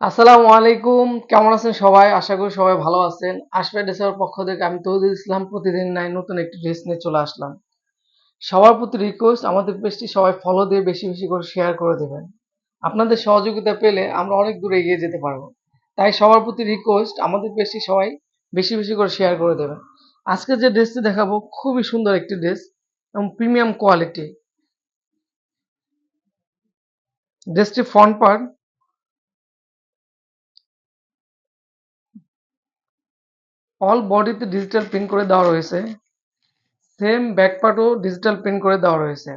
আসসালামু আলাইকুম, কেমন আছেন সবাই? আশা করি সবাই ভালো আছেন। আশফাক ড্রেসের পক্ষ থেকে আমি তৌহিদুল ইসলাম প্রতিদিন নাই নতুন একটি ড্রেস নিয়ে চলে আসলাম। সবার প্রতি রিকোয়েস্ট, আমাদের পেজটি সবাই ফলো দিয়ে বেশি বেশি করে শেয়ার করে দেবেন। আপনাদের সহযোগিতা পেলে আমরা অনেক দূরে এগিয়ে যেতে পারবো। তাই সবার প্রতি রিকোয়েস্ট, আমাদের পেজটি সবাই বেশি বেশি করে শেয়ার করে দেবেন। আজকে যে ড্রেসটি দেখাবো খুবই সুন্দর একটি ড্রেস এবং প্রিমিয়াম কোয়ালিটি। ড্রেসটি ফ্রন্ট পার্ট অল বডিতে ডিজিটাল প্রিন্ট করে দেওয়া রয়েছে। সেম ব্যাক পার্টও ডিজিটাল প্রিন্ট করে দেওয়া রয়েছে।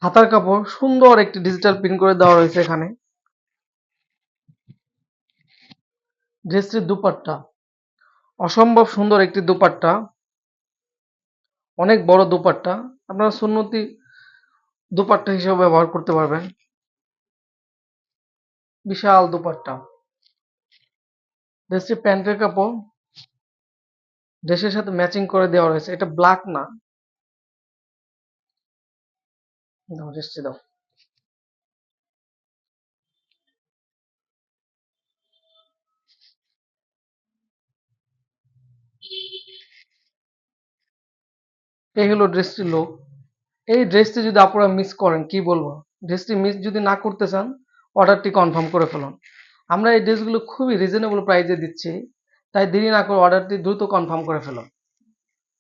হাতার কাপড় সুন্দর একটি ডিজিটাল প্রিন্ট করে দেওয়া রয়েছে এখানে। ড্রেসটির দুপাট্টা অসম্ভব সুন্দর একটি দুপাট্টা, অনেক বড় দুপাট্টা। আপনারা সুন্নতি দুপাট্টা হিসেবে ব্যবহার করতে পারবেন। বিশাল দুপাট্টা। ড্রেসটির প্যান্টের কাপড় ড্রেসের সাথে ম্যাচিং করে দেওয়া রয়েছে। এটা ব্ল্যাক না। দাও ড্রেসটি দাও। এই হলো ড্রেসটির লুক। এই ড্রেসটি যদি আপনারা মিস করেন কি বলবো, ড্রেসটি মিস যদি না করতে চান অর্ডারটি কনফার্ম করে ফেলুন। আমরা এই ড্রেসগুলো খুবই রিজনেবল প্রাইসে দিচ্ছি, তাই দেরি না করে অর্ডারটি দ্রুত কনফার্ম করে ফেলুন।